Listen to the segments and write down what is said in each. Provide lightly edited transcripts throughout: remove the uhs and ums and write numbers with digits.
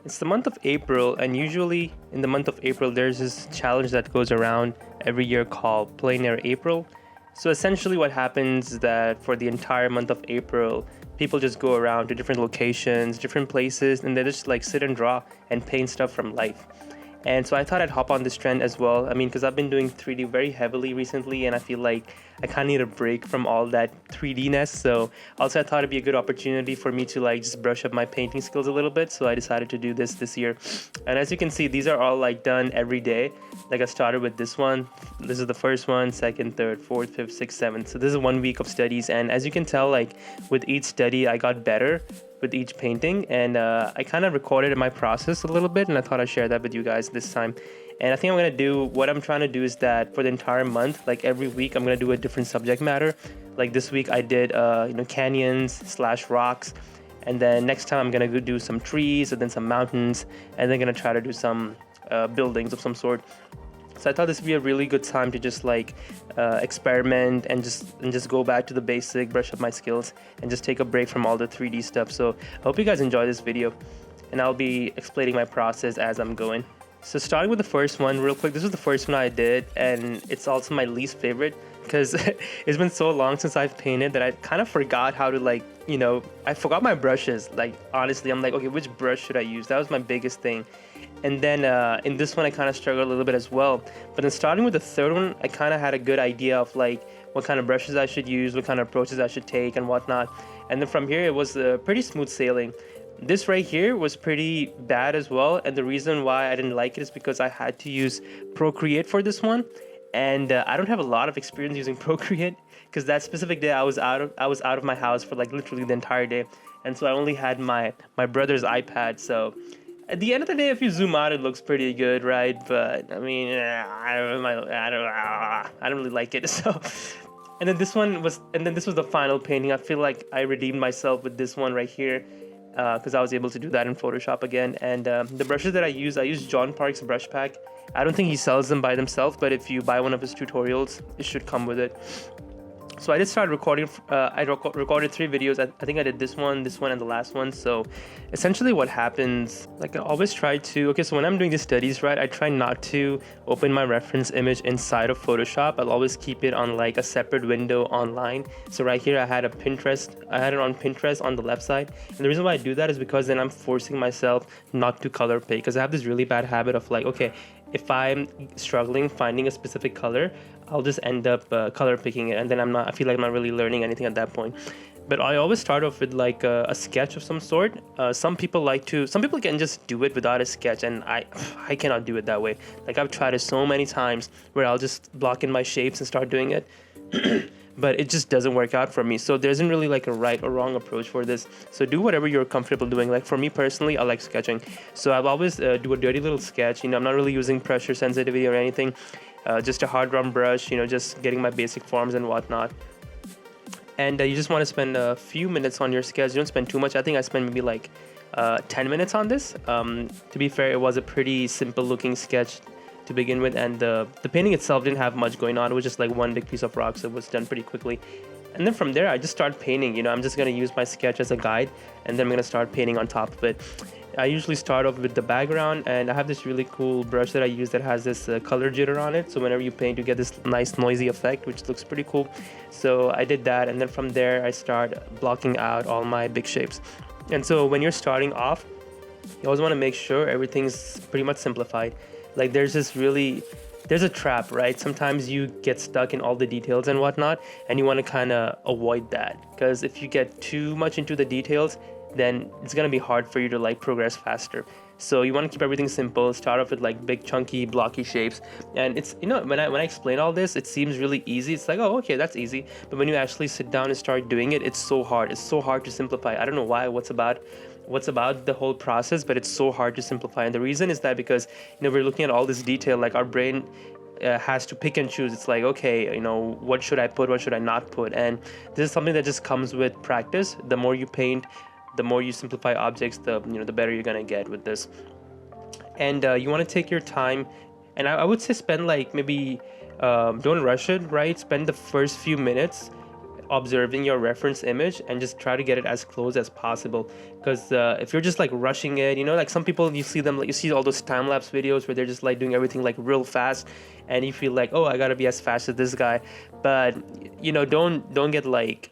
It's the month of April, and usually in the month of April, there's this challenge that goes around every year called PleinAirpril. So essentially, what happens is that for the entire month of April, people just go around to different locations, different places, and they just like sit and draw and paint stuff from life. And so I thought I'd hop on this trend as well. I mean, because I've been doing 3D very heavily recently, and I feel like I kind of need a break from all that 3D-ness. So also I thought it'd be a good opportunity for me to like just brush up my painting skills a little bit. So I decided to do this year. And as you can see, these are all like done every day. Like I started with this one. This is the first one, second, third, fourth, fifth, sixth, seventh. So this is 1 week of studies. And as you can tell, like with each study, I got better with each painting, and I kind of recorded my process a little bit, and I thought I'd share that with you guys this time. And I think what I'm trying to do is that for the entire month, like every week, I'm gonna do a different subject matter. Like this week I did canyons slash rocks, and then next time I'm gonna go do some trees, and then some mountains, and then gonna try to do some buildings of some sort. So I thought this would be a really good time to just like experiment and just go back to the basic, brush up my skills, and just take a break from all the 3D stuff. So I hope you guys enjoy this video, and I'll be explaining my process as I'm going. So starting with the first one real quick, this was the first one I did, and it's also my least favorite because it's been so long since I've painted that I kind of forgot how to like, I forgot my brushes. Like honestly, I'm like, okay, which brush should I use? That was my biggest thing. And then in this one, I kind of struggled a little bit as well. But then starting with the third one, I kind of had a good idea of like what kind of brushes I should use, what kind of approaches I should take and whatnot. And then from here, it was pretty smooth sailing. This right here was pretty bad as well. And the reason why I didn't like it is because I had to use Procreate for this one. And I don't have a lot of experience using Procreate because that specific day I was out of my house for like literally the entire day. And so I only had my brother's iPad. So at the end of the day, if you zoom out, it looks pretty good, right? But I mean, I don't really like it. So, and then this was the final painting. I feel like I redeemed myself with this one right here, because I was able to do that in Photoshop again. And the brushes that I use John Park's brush pack. I don't think he sells them by themselves, but if you buy one of his tutorials, it should come with it. So I just started recording. I recorded 3 videos. I think I did this one, and the last one. So essentially what happens, like I always try to, so when I'm doing these studies, right, I try not to open my reference image inside of Photoshop. I'll always keep it on like a separate window online. So right here, I had it on Pinterest on the left side. And the reason why I do that is because then I'm forcing myself not to color pick, because I have this really bad habit of like, okay, if I'm struggling finding a specific color, I'll just end up color picking it, and then I feel like I'm not really learning anything at that point. But I always start off with like a sketch of some sort. Some people can just do it without a sketch, and I cannot do it that way. Like I've tried it so many times where I'll just block in my shapes and start doing it. But it just doesn't work out for me. So there isn't really like a right or wrong approach for this. So do whatever you're comfortable doing. Like for me personally, I like sketching. So I'll always do a dirty little sketch. I'm not really using pressure sensitivity or anything. Just a hard drum brush, just getting my basic forms and whatnot. And you just want to spend a few minutes on your sketch. You don't spend too much. I think I spent maybe like 10 minutes on this. To be fair, it was a pretty simple looking sketch to begin with, and the painting itself didn't have much going on. It was just like one big piece of rock, so it was done pretty quickly. And then from there, I just start painting. I'm just going to use my sketch as a guide, and then I'm going to start painting on top of it. I usually start off with the background, and I have this really cool brush that I use that has this color jitter on it. So whenever you paint, you get this nice noisy effect, which looks pretty cool. So I did that, and then from there, I start blocking out all my big shapes. And so when you're starting off, you always want to make sure everything's pretty much simplified. Like there's a trap, right? Sometimes you get stuck in all the details and whatnot, and you want to kind of avoid that, because if you get too much into the details, then it's going to be hard for you to like progress faster. So you want to keep everything simple. Start off with like big chunky blocky shapes, and it's when I explain all this, it seems really easy. It's like, oh, okay, that's easy. But when you actually sit down and start doing it, it's so hard to simplify. I don't know why, what's about the whole process, but it's so hard to simplify. And the reason is that because we're looking at all this detail, like our brain has to pick and choose. It's like, okay, what should I put, what should I not put? And this is something that just comes with practice. The more you paint, the more you simplify objects, the better you're gonna get with this. And you want to take your time, and I would say spend like maybe don't rush it, right? Spend the first few minutes observing your reference image and just try to get it as close as possible. Because if you're just like rushing it, you know, like some people, you see them, like you see all those time-lapse videos where they're just like doing everything like real fast, and you feel like, oh, I gotta be as fast as this guy. But you know, don't get like,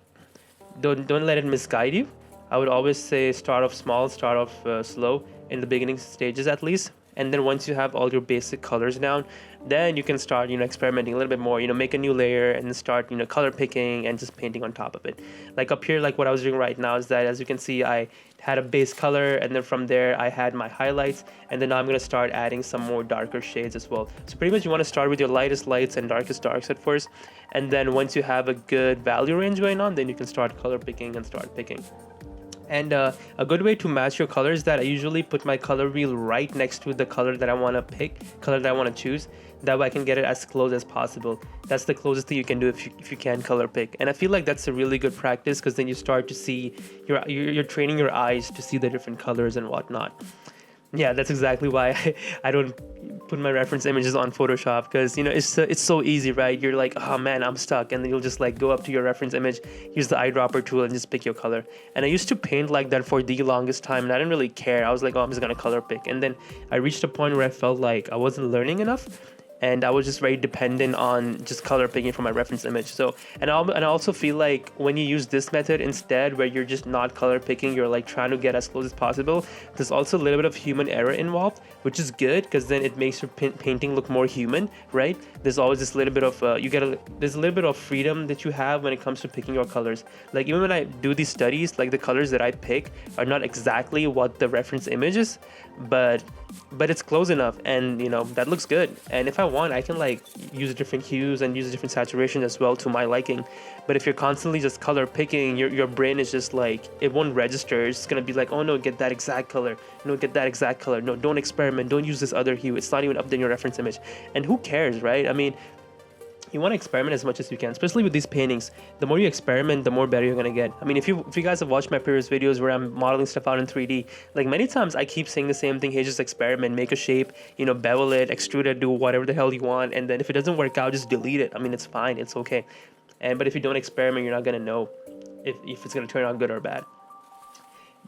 don't let it misguide you. I would always say start off small, start off slow in the beginning stages at least, and then once you have all your basic colors down, then you can start, you know, experimenting a little bit more, you know, make a new layer and start, you know, color picking and just painting on top of it. Like up here, like what I was doing right now is that, as you can see, I had a base color, and then from there I had my highlights, and then now I'm going to start adding some more darker shades as well. So pretty much you want to start with your lightest lights and darkest darks at first, and then once you have a good value range going on, then you can start color picking and start picking. And a good way to match your colors is that I usually put my color wheel right next to the color that I want to pick, color that I want to choose. That way I can get it as close as possible. That's the closest thing you can do if you can color pick. And I feel like that's a really good practice, because then you start to see, you're training your eyes to see the different colors and whatnot. Yeah, that's exactly why I don't put my reference images on Photoshop, because you know it's so easy, right? You're like, oh man, I'm stuck, and then you'll just like go up to your reference image, use the eyedropper tool, and just pick your color. And I used to paint like that for the longest time, and I didn't really care. I was like, oh, I'm just gonna color pick, and then I reached a point where I felt like I wasn't learning enough, and I was just very dependent on just color picking for my reference image. So, and I also feel like when you use this method instead, where you're just not color picking, you're like trying to get as close as possible, there's also a little bit of human error involved, which is good, because then it makes your painting look more human, right? There's always this little bit of there's a little bit of freedom that you have when it comes to picking your colors. Like even when I do these studies, like the colors that I pick are not exactly what the reference image is, but it's close enough, and you know, that looks good. And if I want, I can like use different hues and use different saturation as well to my liking. But if you're constantly just color picking, your brain is just like, it won't register. It's gonna be like, oh no, get that exact color, no, get that exact color, no, don't experiment, don't use this other hue, it's not even up in your reference image. And who cares, right? I mean, you want to experiment as much as you can, especially with these paintings. The more you experiment, the more better you're gonna get. I mean, if you guys have watched my previous videos where I'm modeling stuff out in 3D, like many times I keep saying the same thing, hey, just experiment, make a shape, you know, bevel it, extrude it, do whatever the hell you want, and then if it doesn't work out, just delete it. I mean, it's fine, it's okay. But if you don't experiment, you're not gonna know if it's gonna turn out good or bad.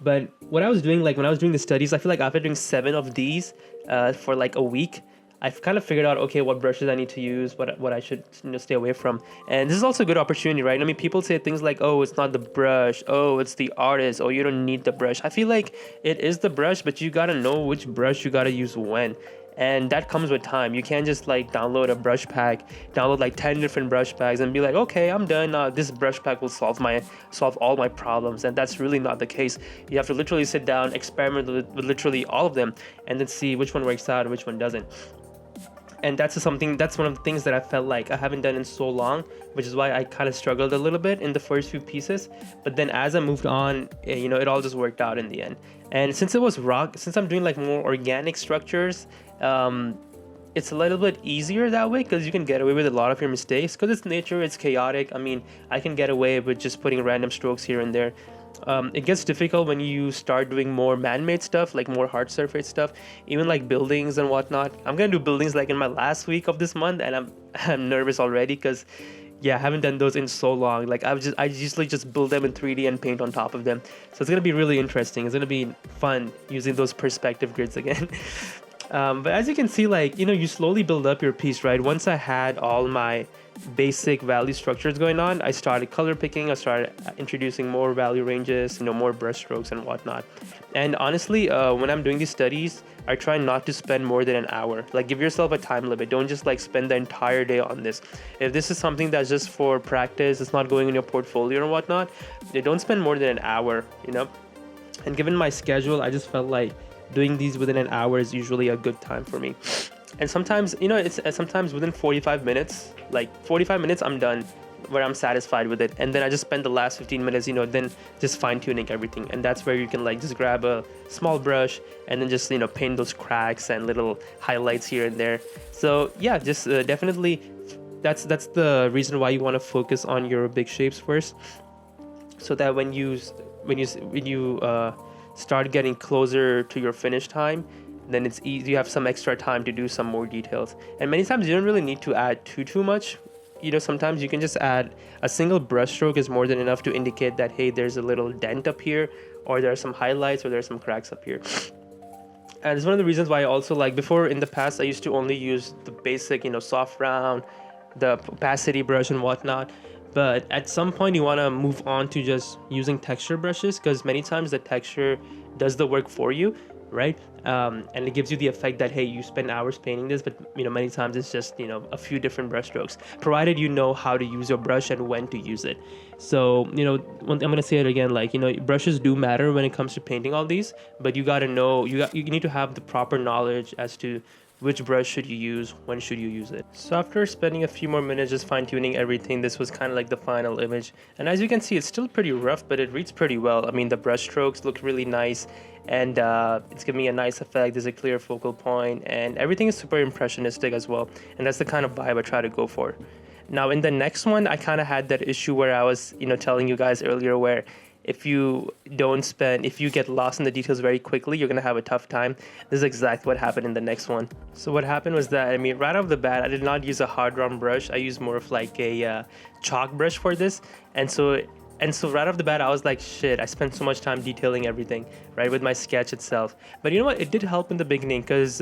But what I was doing, like when I was doing the studies, I feel like after doing 7 of these for like a week, I've kind of figured out, okay, what brushes I need to use, what I should, you know, stay away from. And this is also a good opportunity, right? I mean, people say things like, oh, it's not the brush, oh, it's the artist, oh, you don't need the brush. I feel like it is the brush, but you gotta know which brush you gotta use when. And that comes with time. You can't just like download a brush pack, download like 10 different brush packs and be like, okay, I'm done. This brush pack will solve all my problems. And that's really not the case. You have to literally sit down, experiment with literally all of them, and then see which one works out and which one doesn't. And that's one of the things that I felt like I haven't done in so long, which is why I kind of struggled a little bit in the first few pieces. But then as I moved on, you know, it all just worked out in the end. And since I'm doing like more organic structures, it's a little bit easier that way, because you can get away with a lot of your mistakes, because it's nature, it's chaotic. I mean, I can get away with just putting random strokes here and there. It gets difficult when you start doing more man-made stuff, like more hard surface stuff, even like buildings and whatnot. I'm gonna do buildings like in my last week of this month, and I'm nervous already, because yeah, I haven't done those in so long. Like I usually just build them in 3D and paint on top of them. So it's gonna be really interesting. It's gonna be fun using those perspective grids again. But as you can see, like, you know, you slowly build up your piece, right? Once I had all my basic value structures going on, I started color picking, I started introducing more value ranges, you know, more brush strokes and whatnot. And honestly, when I'm doing these studies, I try not to spend more than an hour. Like, give yourself a time limit. Don't just like spend the entire day on this. If this is something that's just for practice, it's not going in your portfolio or whatnot, don't spend more than an hour, you know? And given my schedule, I just felt like doing these within an hour is usually a good time for me. And sometimes, you know, it's sometimes within 45 minutes, like 45 minutes, I'm done, where I'm satisfied with it. And then I just spend the last 15 minutes, you know, then just fine tuning everything. And that's where you can like just grab a small brush and then just, you know, paint those cracks and little highlights here and there. So yeah, just definitely that's the reason why you want to focus on your big shapes first, so that when you start getting closer to your finish time, then it's easy. You have some extra time to do some more details. And many times you don't really need to add too much sometimes you can just add a single brush stroke is more than enough to indicate that, hey, there's a little dent up here, or there are some highlights, or there are some cracks up here. And it's one of the reasons why I also like, before in the past, I used to only use the basic, soft round, the opacity brush and whatnot. But at some point you want to move on to just using texture brushes, because many times the texture does the work for you, right? And it gives you the effect that, hey, you spend hours painting this, but many times it's just a few different brush strokes, provided you know how to use your brush and when to use it. So I'm gonna say it again, like, brushes do matter when it comes to painting all these, but you gotta know, you need to have the proper knowledge as to which brush should you use, when should you use it. So after spending a few more minutes just fine-tuning everything, this was kind of like the final image. And as you can see, it's still pretty rough, but it reads pretty well. I mean, the brush strokes look really nice, and it's giving me a nice effect. There's a clear focal point, and everything is super impressionistic as well. And that's the kind of vibe I try to go for. Now in the next one, I kind of had that issue where I was, telling you guys earlier, where if you get lost in the details very quickly, you're gonna have a tough time. This is exactly what happened in the next one. So what happened was that, right off the bat, I did not use a hard round brush. I used more of like a chalk brush for this, and so right off the bat, I was like, shit, I spent so much time detailing everything, right, with my sketch itself. But you know what? It did help in the beginning, because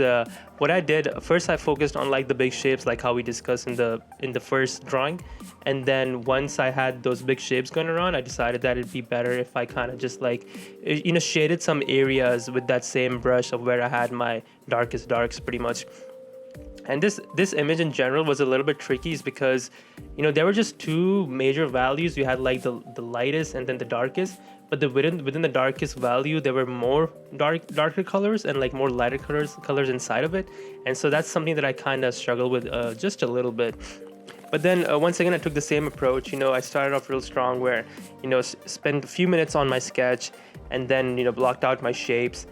what I did, first I focused on like the big shapes, like how we discussed in the first drawing. And then once I had those big shapes going around, I decided that it'd be better if I kind of just like, shaded some areas with that same brush of where I had my darkest darks pretty much. And this image in general was a little bit tricky, is because there were just two major values. You had like the lightest and then the darkest, but within the darkest value there were more darker colors and like more lighter colors inside of it. And so that's something that I kind of struggled with just a little bit. But then once again, I took the same approach. I started off real strong, where spent a few minutes on my sketch, and then blocked out my shapes,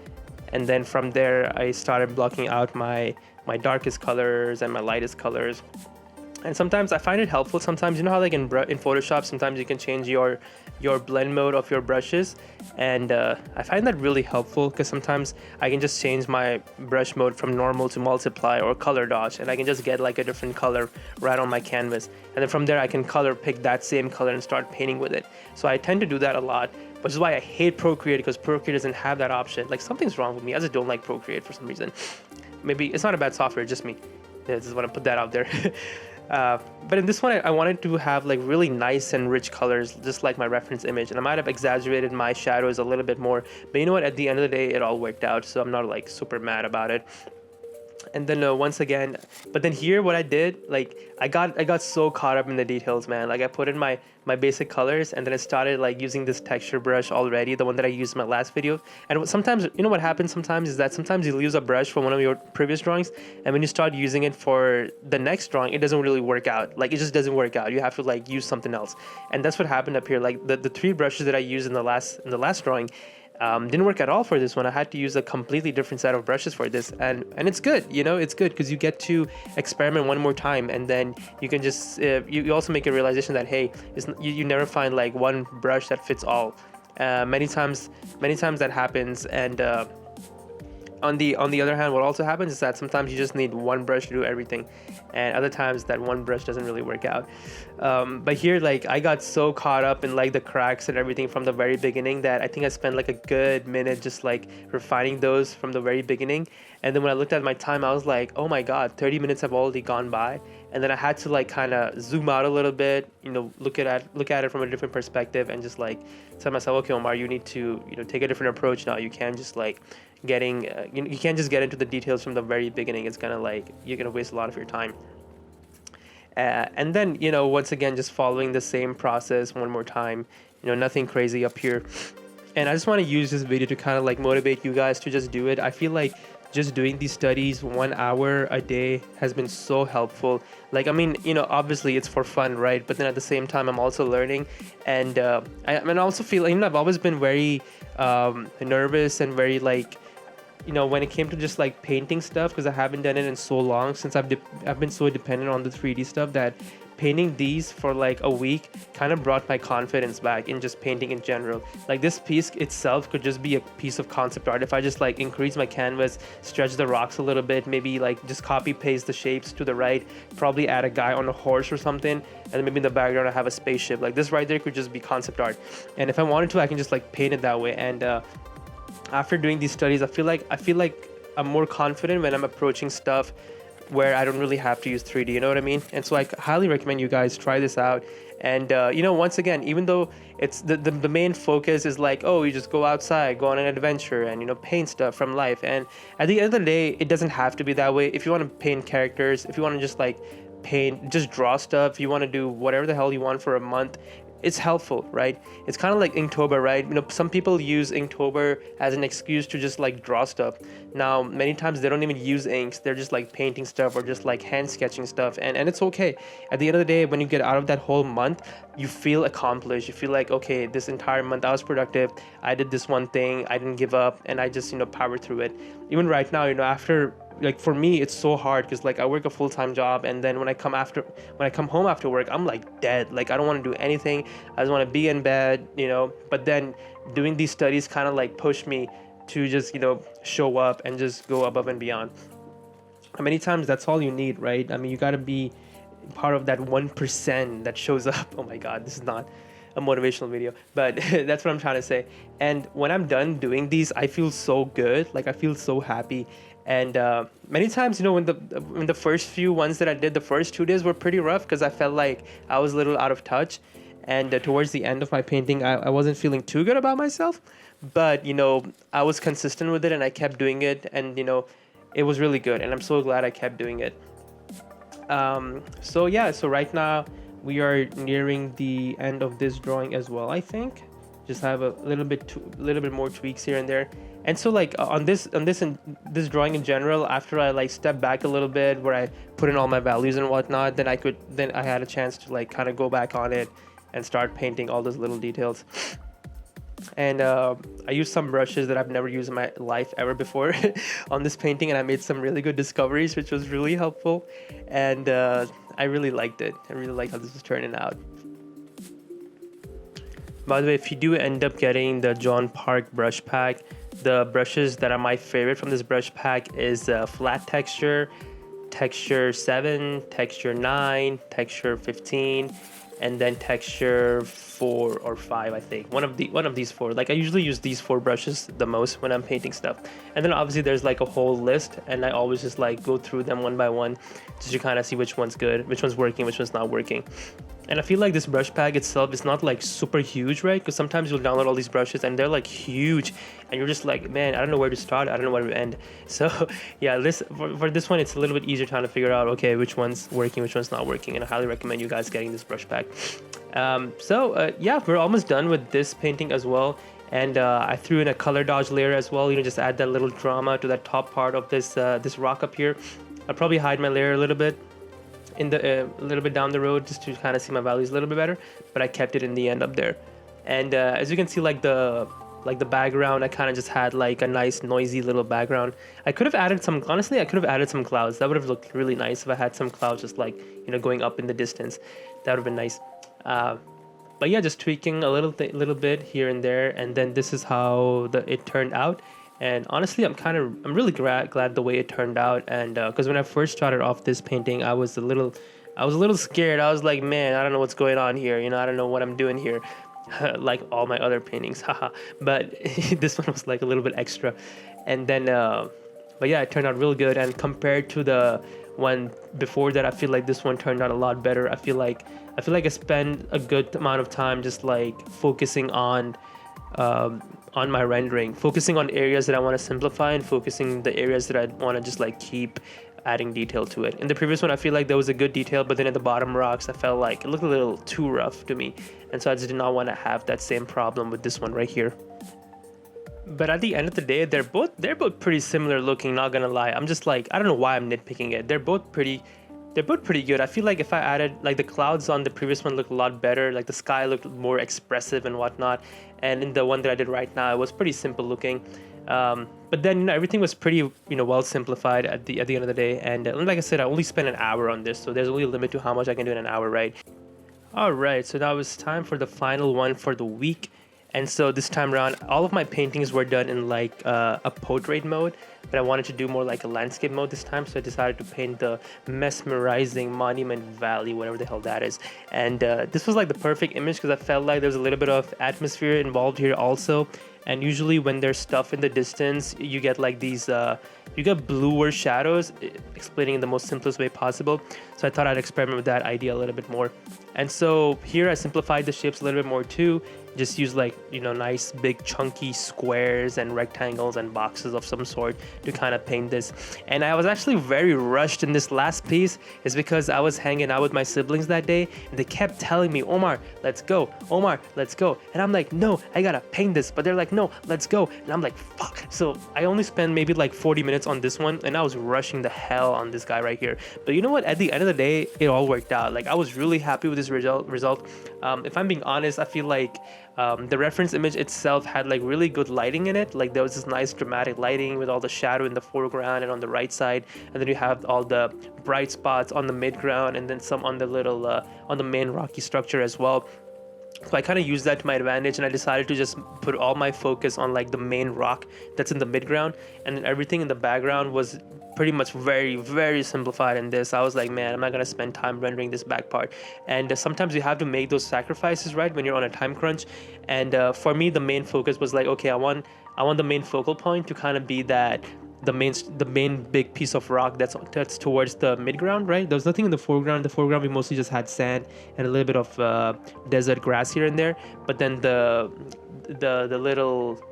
and then from there I started blocking out my darkest colors and my lightest colors. And sometimes I find it helpful. Sometimes, how like in Photoshop, sometimes you can change your blend mode of your brushes, and I find that really helpful, because sometimes I can just change my brush mode from normal to multiply or color dodge, and I can just get like a different color right on my canvas, and then from there I can color pick that same color and start painting with it. So I tend to do that a lot, which is why I hate Procreate, because Procreate doesn't have that option. Like, something's wrong with me. I just don't like Procreate for some reason. Maybe it's not a bad software, just me. I just want to put that out there. But in this one, I wanted to have like really nice and rich colors, just like my reference image. And I might have exaggerated my shadows a little bit more, but you know what? At the end of the day, it all worked out. So I'm not like super mad about it. And then once again, but then here what I did, like I got so caught up in the details, man. Like I put in my basic colors, and then I started like using this texture brush already, the one that I used in my last video. And sometimes, what happens sometimes is that sometimes you'll use a brush from one of your previous drawings, and when you start using it for the next drawing, it doesn't really work out. Like it just doesn't work out. You have to like use something else. And that's what happened up here. Like the three brushes that I used in the last drawing didn't work at all for this one. I had to use a completely different set of brushes for this, and it's good. It's good because you get to experiment one more time, and then you can just you also make a realization that, hey, you never find like one brush that fits all. Many times that happens, and on the other hand, what also happens is that sometimes you just need one brush to do everything, and other times that one brush doesn't really work out. But here, like, I got so caught up in like the cracks and everything from the very beginning that I think I spent like a good minute just like refining those from the very beginning. And then when I looked at my time, I was like, oh my god, 30 minutes have already gone by. And then I had to like kind of zoom out a little bit, look at it from a different perspective, and just like tell myself, okay, Omar, you need to take a different approach now. You can't just like you can't just get into the details from the very beginning. It's gonna like, you're gonna waste a lot of your time. And then once again, just following the same process one more time. Nothing crazy up here. And I just want to use this video to kind of like motivate you guys to just do it. I feel like just doing these studies 1 hour a day has been so helpful. Like, I mean, obviously it's for fun, right? But then at the same time, I'm also learning. And I also feel like, I've always been very nervous and very like, when it came to just like painting stuff, because I haven't done it in so long, since I've been so dependent on the 3D stuff, that painting these for like a week kind of brought my confidence back in just painting in general. Like this piece itself could just be a piece of concept art if I just like increase my canvas, stretch the rocks a little bit, maybe like just copy paste the shapes to the right, probably add a guy on a horse or something, and then maybe in the background I have a spaceship. Like this right there could just be concept art, and if I wanted to I can just like paint it that way. And after doing these studies, I feel like I'm more confident when I'm approaching stuff where I don't really have to use 3D, you know what I mean? And so I highly recommend you guys try this out. And you know, once again, even though it's the main focus is like, oh, you just go outside, go on an adventure, and you know, paint stuff from life. And at the end of the day, it doesn't have to be that way. If you want to paint characters, if you want to just like paint, just draw stuff, if you want to do whatever the hell you want for a month, it's helpful, right? It's kind of like Inktober, right? You know, some people use Inktober as an excuse to just like draw stuff. Now, many times they don't even use inks. They're just like painting stuff or just like hand sketching stuff. And it's okay. At the end of the day, when you get out of that whole month, you feel accomplished. You feel like, okay, this entire month I was productive. I did this one thing. I didn't give up, and I just, you know, powered through it. Even right now, you know, after, like for me it's so hard because like I work a full-time job, and then when I come home after work, I'm like dead. Like I don't want to do anything. I just want to be in bed, you know. But then doing these studies kind of like push me to just, you know, show up and just go above and beyond. How many times that's all you need, right? I mean, you got to be part of that 1% that shows up. Oh my god, this is not a motivational video, but that's what I'm trying to say. And when I'm done doing these, I feel so good. Like I feel so happy. And many times, you know, when the first few ones that I did, the first 2 days were pretty rough because I felt like I was a little out of touch. And towards the end of my painting, I wasn't feeling too good about myself. But, you know, I was consistent with it and I kept doing it. And, you know, it was really good. And I'm so glad I kept doing it. So yeah, so right now we are nearing the end of this drawing as well, I think. Just have a little bit more tweaks here and there. And so like on this this drawing in general, after I like step back a little bit where I put in all my values and whatnot, then I had a chance to like kind of go back on it and start painting all those little details. And I used some brushes that I've never used in my life ever before on this painting, and I made some really good discoveries, which was really helpful. And I really liked it. I really like how this is turning out. By the way, if you do end up getting the John Park brush pack, the brushes that are my favorite from this brush pack is flat texture, texture 7, texture 9, texture 15, and then texture 4 or 5, I think. One of these 4. Like I usually use these 4 brushes the most when I'm painting stuff. And then obviously there's like a whole list, and I always just like go through them one by one just to kind of see which one's good, which one's working, which one's not working. And I feel like this brush pack itself is not like super huge, right? Because sometimes you'll download all these brushes and they're like huge, and you're just like, man, I don't know where to start. I don't know where to end. So yeah, for this one, it's a little bit easier trying to figure out, okay, which one's working, which one's not working. And I highly recommend you guys getting this brush pack. Yeah, we're almost done with this painting as well. And I threw in a color dodge layer as well. You know, just add that little drama to that top part of this this rock up here. I'll probably hide my layer a little bit in the a little bit down the road just to kind of see my values a little bit better, but I kept it in the end up there. And as you can see, like the background, I kind of just had like a nice noisy little background. I could have added some, honestly, I could have added some clouds. That would have looked really nice if I had some clouds just like, you know, going up in the distance. That would have been nice. But yeah, just tweaking a little bit here and there, and then this is how it turned out. And honestly, I'm really glad the way it turned out. And because when I first started off this painting, I was a little scared. I was like, man, I don't know what's going on here. You know, I don't know what I'm doing here. Like all my other paintings, haha. But this one was like a little bit extra. And then, but yeah, it turned out real good. And compared to the one before that, I feel like this one turned out a lot better. I feel like I spent a good amount of time just like focusing on my rendering, focusing on areas that I want to simplify and focusing the areas that I want to just like keep adding detail to it. In the previous one, I feel like there was a good detail, but then at the bottom rocks, I felt like it looked a little too rough to me. And so I just did not want to have that same problem with this one right here. But at the end of the day, they're both pretty similar looking, not gonna lie. I'm just like, I don't know why I'm nitpicking it. They're both pretty good. I feel like if I added, like the clouds on the previous one looked a lot better, like the sky looked more expressive and whatnot. And in the one that I did right now, it was pretty simple looking. But then, everything was pretty, well simplified at the end of the day. And like I said, I only spent an hour on this, so there's only a limit to how much I can do in an hour, right? All right, so now it's time for the final one for the week. And so this time around, all of my paintings were done in like a portrait mode, but I wanted to do more like a landscape mode this time. So I decided to paint the mesmerizing Monument Valley, whatever the hell that is. And this was like the perfect image because I felt like there was a little bit of atmosphere involved here also. And usually when there's stuff in the distance, you get like these, you get bluer shadows, explaining in the most simplest way possible. So I thought I'd experiment with that idea a little bit more. And so here I simplified the shapes a little bit more too. Just use like, nice big chunky squares and rectangles and boxes of some sort to kind of paint this. And I was actually very rushed in this last piece is because I was hanging out with my siblings that day and they kept telling me, Omar, let's go. Omar, let's go. And I'm like, no, I gotta paint this. But they're like, no, let's go. And I'm like, fuck. So I only spent maybe like 40 minutes on this one and I was rushing the hell on this guy right here. But you know what? At the end of the day, it all worked out. Like I was really happy with this result. If I'm being honest, I feel like the reference image itself had like really good lighting in it. Like there was this nice dramatic lighting with all the shadow in the foreground and on the right side, and then you have all the bright spots on the midground and then some on the little on the main rocky structure as well. So I kind of used that to my advantage and I decided to just put all my focus on like the main rock that's in the midground, and then everything in the background was pretty much very, very simplified in this. I was like, man, I'm not going to spend time rendering this back part. And sometimes you have to make those sacrifices, right, when you're on a time crunch. And for me, the main focus was like, okay, I want the main focal point to kind of be that the main big piece of rock that's towards the midground, right? There was nothing in the foreground. The foreground we mostly just had sand and a little bit of desert grass here and there. But then the little,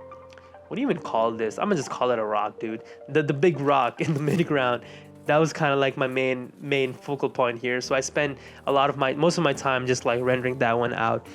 what do you even call this? I'm gonna just call it a rock, dude. The big rock in the midground, that was kind of like my main focal point here. So I spent most of my time just like rendering that one out.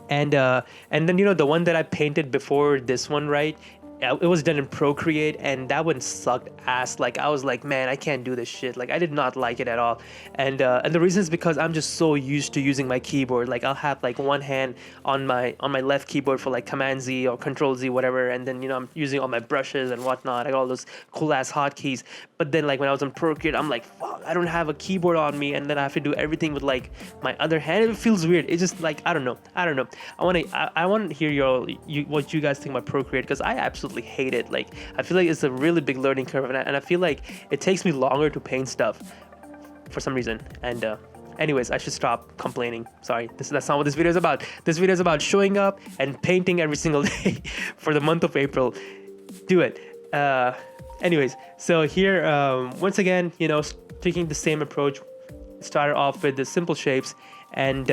And then the one that I painted before this one, right? It was done in Procreate and that one sucked ass. Like I was like, man, I can't do this shit. Like I did not like it at all. And the reason is because I'm just so used to using my keyboard. Like I'll have like one hand on my left keyboard for like Command Z or Control Z, whatever. And then I'm using all my brushes and whatnot. I got all those cool ass hotkeys. But then like when I was on Procreate, I'm like, fuck, I don't have a keyboard on me, and then I have to do everything with like my other hand. It feels weird. It's just like I don't know. I want to hear what you guys think about Procreate, because I absolutely hate it. Like I feel like it's a really big learning curve, and I feel like it takes me longer to paint stuff for some reason. And anyways, I should stop complaining. Sorry, that's not what this video is about. This video is about showing up and painting every single day for the month of April. Do it. Anyways, so here once again, taking the same approach, started off with the simple shapes and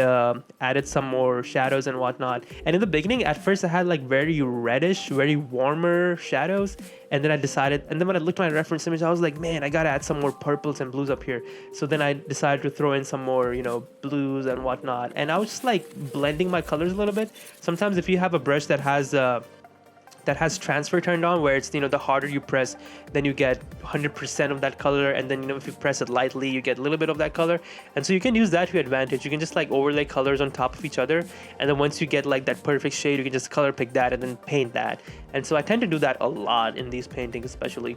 added some more shadows and whatnot. And in the beginning, at first I had like very reddish, very warmer shadows, and then when I looked at my reference image, I was like, man, I gotta add some more purples and blues up here. So then I decided to throw in some more blues and whatnot, and I was just like blending my colors a little bit. Sometimes if you have a brush that has transfer turned on, where it's the harder you press, then you get 100% of that color, and then if you press it lightly, you get a little bit of that color. And so you can use that to your advantage. You can just like overlay colors on top of each other, and then once you get like that perfect shade, you can just color pick that and then paint that. And so I tend to do that a lot in these paintings especially,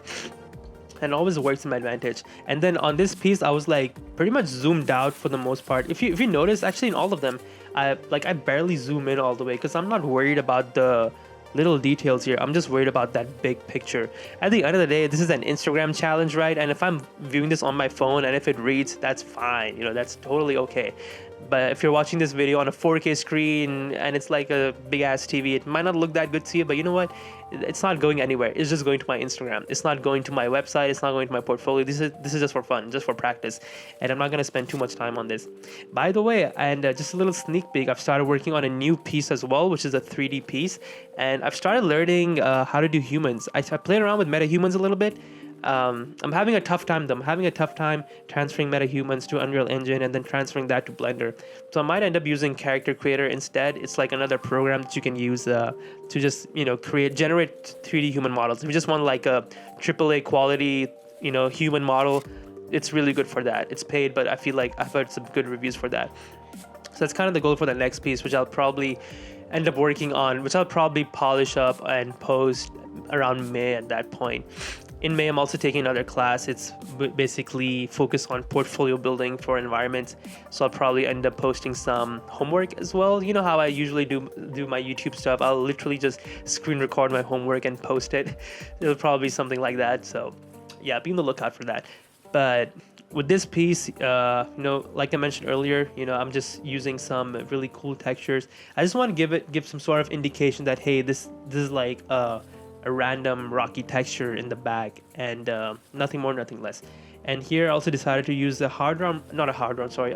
and it always works to my advantage. And then on this piece, I was like pretty much zoomed out for the most part. If you notice, actually in all of them, I barely zoom in all the way because I'm not worried about the little details here. I'm just worried about that big picture. At the end of the day, this is an Instagram challenge, right? And if I'm viewing this on my phone and if it reads, that's fine. That's totally okay. But if you're watching this video on a 4K screen and it's like a big ass TV, it might not look that good to you, but you know what? It's not going anywhere. It's just going to my Instagram. It's not going to my website. It's not going to my portfolio. This is just for fun, just for practice. And I'm not going to spend too much time on this. By the way, and just a little sneak peek, I've started working on a new piece as well, which is a 3D piece. And I've started learning how to do humans. I played around with MetaHumans a little bit. I'm having a tough time though. I'm having a tough time transferring MetaHumans to Unreal Engine and then transferring that to Blender. So I might end up using Character Creator instead. It's like another program that you can use to just generate 3D human models. If you just want like a AAA quality human model, it's really good for that. It's paid, but I feel like I've heard some good reviews for that. So that's kind of the goal for the next piece, which I'll probably end up working on, which I'll probably polish up and post around May at that point. In May, I'm also taking another class. It's basically focused on portfolio building for environments. So I'll probably end up posting some homework as well. You know how I usually do my YouTube stuff. I'll literally just screen record my homework and post it. It'll probably be something like that. So yeah, be on the lookout for that. But with this piece, like I mentioned earlier, I'm just using some really cool textures. I just want to give some sort of indication that, hey, this is like a random rocky texture in the back, and nothing more, nothing less. And here I also decided to use a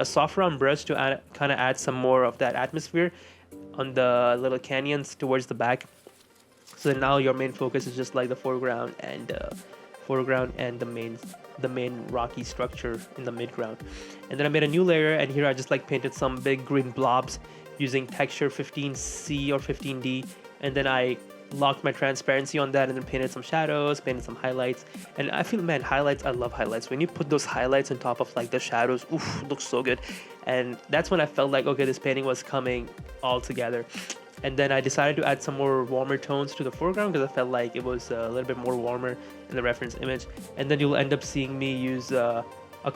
soft round brush to kind of add some more of that atmosphere on the little canyons towards the back. So now your main focus is just like the foreground and the main rocky structure in the midground. And then I made a new layer, and here I just like painted some big green blobs using texture 15C or 15D, and then I locked my transparency on that and then painted some shadows, painted some highlights. And I feel, man, highlights, I love highlights. When you put those highlights on top of like the shadows, oof, looks so good. And that's when I felt like, okay, this painting was coming all together. And then I decided to add some more warmer tones to the foreground because I felt like it was a little bit more warmer in the reference image. And then you'll end up seeing me use a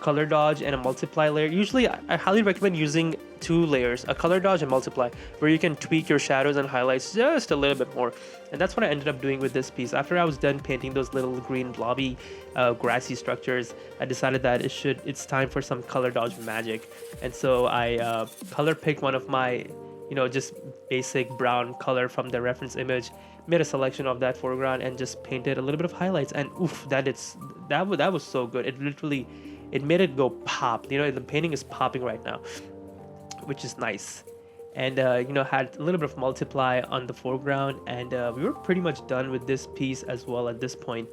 color dodge and a multiply layer. Usually I highly recommend using 2 layers, a color dodge and multiply, where you can tweak your shadows and highlights just a little bit more. And that's what I ended up doing with this piece. After I was done painting those little green blobby grassy structures, I decided that it's time for some color dodge magic. And so I color picked one of my just basic brown color from the reference image, made a selection of that foreground and just painted a little bit of highlights, and oof, that was so good. It made it go pop. The painting is popping right now, which is nice. And had a little bit of multiply on the foreground, and we were pretty much done with this piece as well at this point.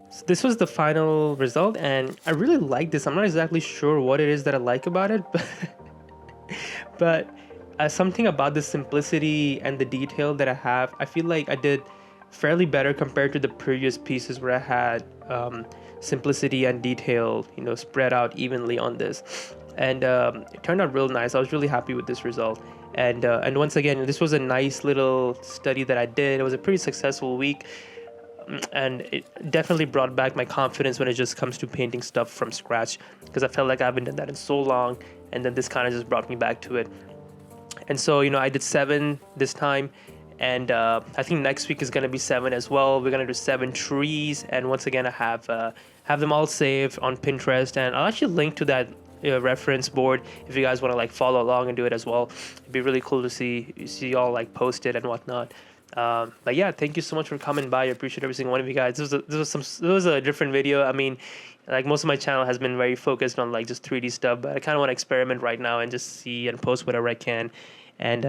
So this was the final result, and I really like this. I'm not exactly sure what it is that I like about it, but something about the simplicity and the detail that I have, I feel like I did fairly better compared to the previous pieces where I had simplicity and detail spread out evenly on this. And it turned out real nice. I was really happy with this result. And once again, this was a nice little study that I did. It was a pretty successful week, and it definitely brought back my confidence when it just comes to painting stuff from scratch, because I felt like I haven't done that in so long, and then this kind of just brought me back to it. And so I did 7 this time, and I think next week is going to be 7 as well. We're going to do 7 trees, and once again I have them all saved on Pinterest, and I'll actually link to that reference board if you guys want to like follow along and do it as well. It'd be really cool to see y'all like post it and whatnot. But yeah, thank you so much for coming by. I appreciate every single one of you guys. This was a different video. I mean, like most of my channel has been very focused on like just 3D stuff, but I kind of want to experiment right now and just see and post whatever I can. And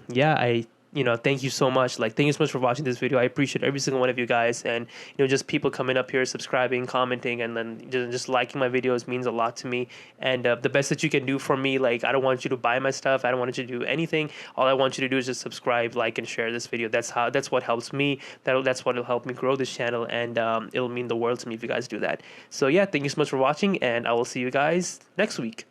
yeah, thank you so much. Like, thank you so much for watching this video. I appreciate every single one of you guys, and just people coming up here, subscribing, commenting, and then just liking my videos means a lot to me. And the best that you can do for me, like, I don't want you to buy my stuff. I don't want you to do anything. All I want you to do is just subscribe, like, and share this video. That's what helps me. That's what will help me grow this channel, and it'll mean the world to me if you guys do that. So yeah, thank you so much for watching, and I will see you guys next week.